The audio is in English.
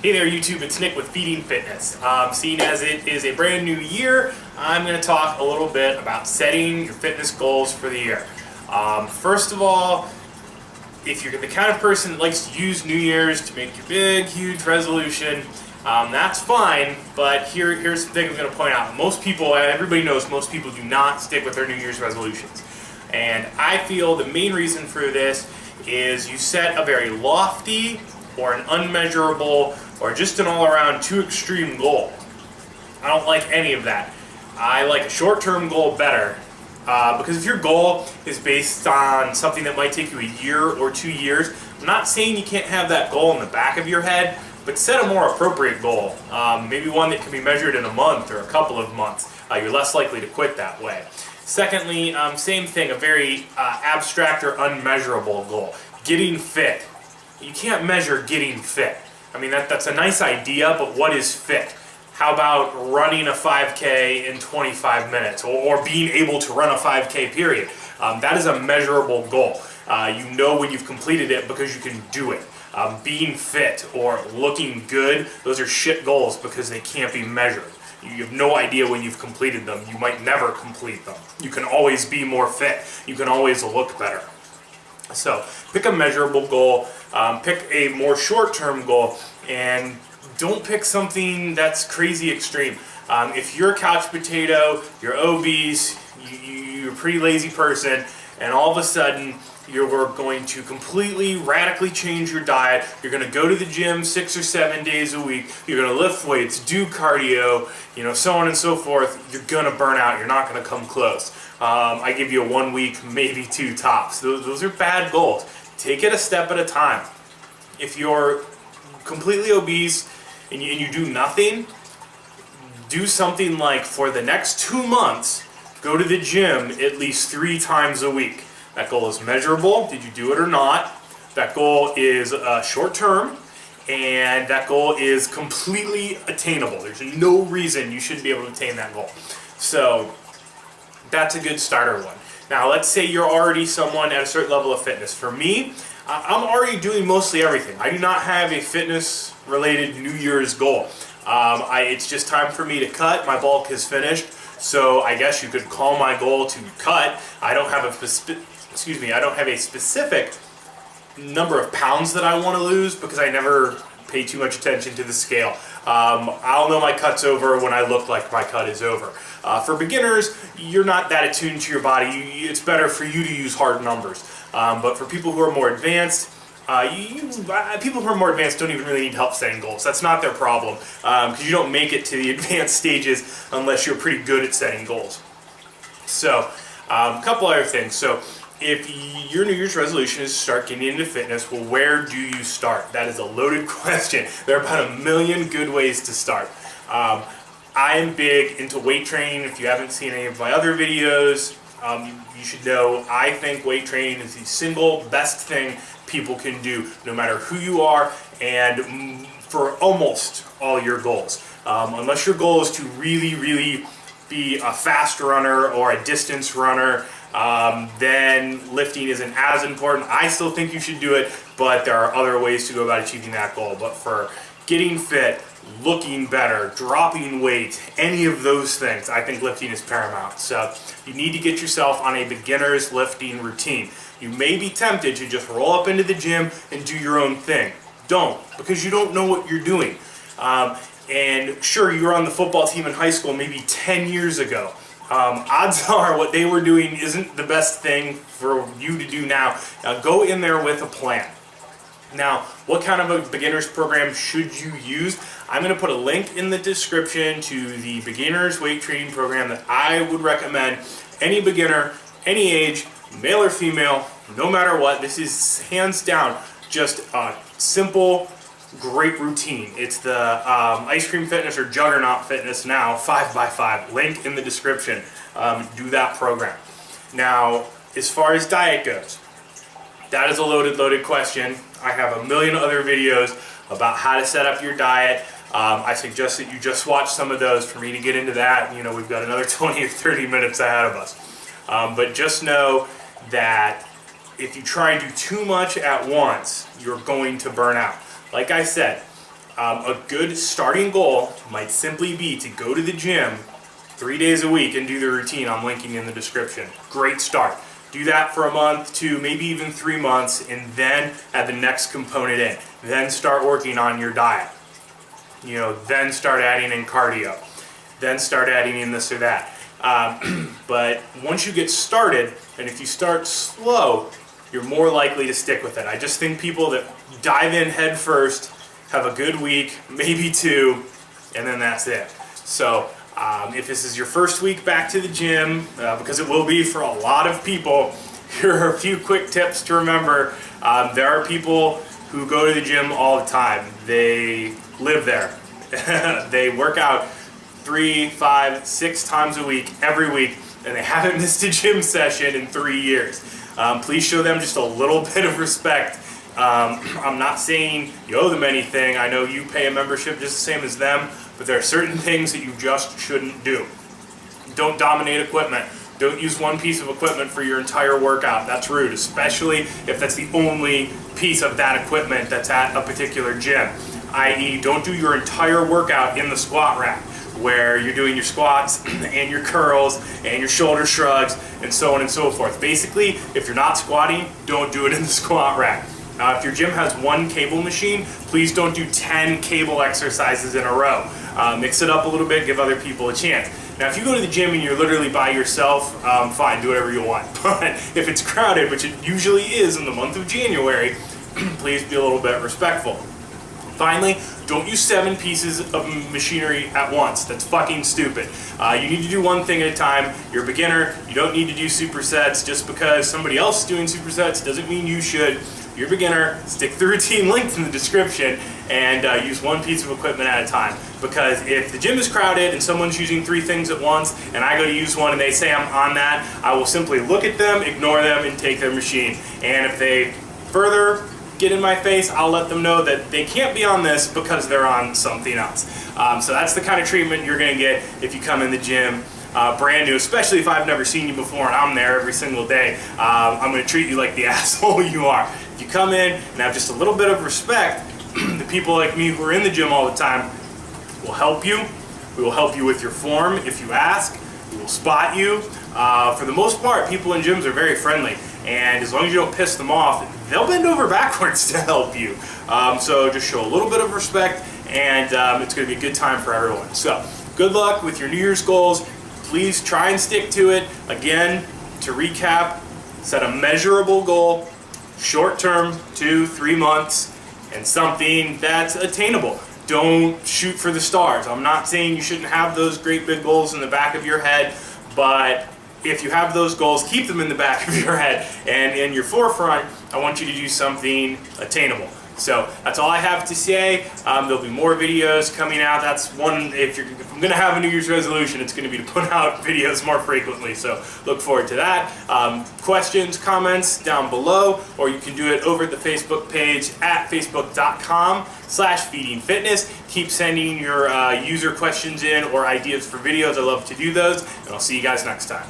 Hey there YouTube, it's Nick with Feeding Fitness. Seeing as it is a brand new year, I'm going to talk a little bit about setting your fitness goals for the year. First of all, if you're the kind of person that likes to use New Year's to make your big, huge resolution, that's fine, but here's the thing I'm going to point out. Most people, everybody knows most people do not stick with their New Year's resolutions. And I feel the main reason for this is you set a very lofty or an unmeasurable or just an all-around too extreme goal. I don't like any of that. I like a short-term goal better because if your goal is based on something that might take you a year or 2 years, I'm not saying you can't have that goal in the back of your head, but set a more appropriate goal. Maybe one that can be measured in a month or a couple of months. You're less likely to quit that way. Secondly, same thing, a very abstract or unmeasurable goal. Getting fit. You can't measure getting fit. I mean, that's a nice idea, but what is fit? How about running a 5K in 25 minutes or being able to run a 5K period? That is a measurable goal. You know when you've completed it because you can do it. Being fit or looking good, those are shit goals because they can't be measured. You have no idea when you've completed them. You might never complete them. You can always be more fit. You can always look better. So pick a measurable goal, pick a more short-term goal, and don't pick something that's crazy extreme. If you're a couch potato, you're obese, you're a pretty lazy person, and all of a sudden you're going to completely, radically change your diet, you're going to go to the gym 6 or 7 days a week, you're going to lift weights, do cardio, so on and so forth, you're going to burn out, you're not going to come close. I give you a 1 week, maybe 2 tops. Those are bad goals. Take it a step at a time. If you're completely obese and you do nothing, do something like for the next 2 months, go to the gym at least 3 times a week. That goal is measurable. Did you do it or not? That goal is short term, and that goal is completely attainable. There's no reason you shouldn't be able to attain that goal. So that's a good starter one. Now let's say you're already someone at a certain level of fitness. For me, I'm already doing mostly everything. I do not have a fitness related New Year's goal. It's just time for me to cut. My bulk is finished. So I guess you could call my goal to cut. I don't have a specific number of pounds that I want to lose because I never pay too much attention to the scale. I'll know my cut's over when I look like my cut is over. For beginners, you're not that attuned to your body. It's better for you to use hard numbers. But for people who are more advanced, people who are more advanced don't even really need help setting goals. That's not their problem because you don't make it to the advanced stages unless you're pretty good at setting goals. So, a couple other things. So, if your New Year's resolution is to start getting into fitness, well, where do you start? That is a loaded question. There are about 1 million good ways to start. I am big into weight training. If you haven't seen any of my other videos, you should know I think weight training is the single best thing people can do, no matter who you are and for almost all your goals. Unless your goal is to really, really be a fast runner or a distance runner, then lifting isn't as important. I still think you should do it, but there are other ways to go about achieving that goal. But for getting fit, looking better, dropping weight, any of those things, I think lifting is paramount. So you need to get yourself on a beginner's lifting routine. You may be tempted to just roll up into the gym and do your own thing. Don't, because you don't know what you're doing. And sure, you were on the football team in high school maybe 10 years ago. Odds are what they were doing isn't the best thing for you to do now. Now go in there with a plan. Now, what kind of a beginner's program should you use? I'm going to put a link in the description to the beginner's weight training program that I would recommend. Any beginner, any age, male or female, no matter what, this is hands down just a simple, great routine. It's the Ice Cream Fitness or Juggernaut Fitness now 5x5. Link in the description. Do that program. Now, as far as diet goes, that is a loaded question. I have 1 million other videos about how to set up your diet. I suggest that you just watch some of those for me to get into that. We've got another 20 or 30 minutes ahead of us. But just know that if you try and do too much at once, you're going to burn out. Like I said, A good starting goal might simply be to go to the gym 3 days a week and do the routine I'm linking in the description. Great start. Do that for a month, 2, maybe even 3 months, and then add the next component in. Then start working on your diet. Then start adding in cardio. Then start adding in this or that. But once you get started, and if you start slow, you're more likely to stick with it. I just think people that dive in head first, have a good week, maybe 2, and then that's it. So if this is your first week back to the gym, because it will be for a lot of people, here are a few quick tips to remember. There are people who go to the gym all the time. They live there. They work out 3, 5, 6 times a week, every week, and they haven't missed a gym session in 3 years. Please show them just a little bit of respect. I'm not saying you owe them anything. I know you pay a membership just the same as them, but there are certain things that you just shouldn't do. Don't dominate equipment. Don't use one piece of equipment for your entire workout. That's rude, especially if that's the only piece of that equipment that's at a particular gym. I.e., don't do your entire workout in the squat rack, where you're doing your squats and your curls and your shoulder shrugs and so on and so forth. Basically, if you're not squatting, don't do it in the squat rack. If your gym has 1 cable machine, please don't do 10 cable exercises in a row. Mix it up a little bit, give other people a chance. Now, if you go to the gym and you're literally by yourself, fine, do whatever you want. But if it's crowded, which it usually is in the month of January, please be a little bit respectful. Finally, don't use 7 pieces of machinery at once. That's fucking stupid. You need to do one thing at a time. You're a beginner. You don't need to do supersets. Just because somebody else is doing supersets doesn't mean you should. You're a beginner. Stick to the routine linked in the description and use 1 piece of equipment at a time. Because if the gym is crowded and someone's using 3 things at once and I go to use one and they say I'm on that, I will simply look at them, ignore them, and take their machine. And if they further get in my face, I'll let them know that they can't be on this because they're on something else. So that's the kind of treatment you're going to get if you come in the gym brand new, especially if I've never seen you before and I'm there every single day. I'm going to treat you like the asshole you are. If you come in and have just a little bit of respect, the people like me who are in the gym all the time will help you. We will help you with your form if you ask. We will spot you. For the most part, people in gyms are very friendly, and as long as you don't piss them off, they'll bend over backwards to help you. So just show a little bit of respect, and it's going to be a good time for everyone. So good luck with your New Year's goals. Please try and stick to it. Again, to recap, set a measurable goal, short term, 2, 3 months, and something that's attainable. Don't shoot for the stars. I'm not saying you shouldn't have those great big goals in the back of your head, but if you have those goals, keep them in the back of your head, and in your forefront, I want you to do something attainable. So that's all I have to say. There'll be more videos coming out. That's one, if I'm going to have a New Year's resolution, it's going to be to put out videos more frequently. So look forward to that. Questions, comments down below, or you can do it over at the Facebook page at facebook.com/feedingfitness. Keep sending your user questions in or ideas for videos. I love to do those, and I'll see you guys next time.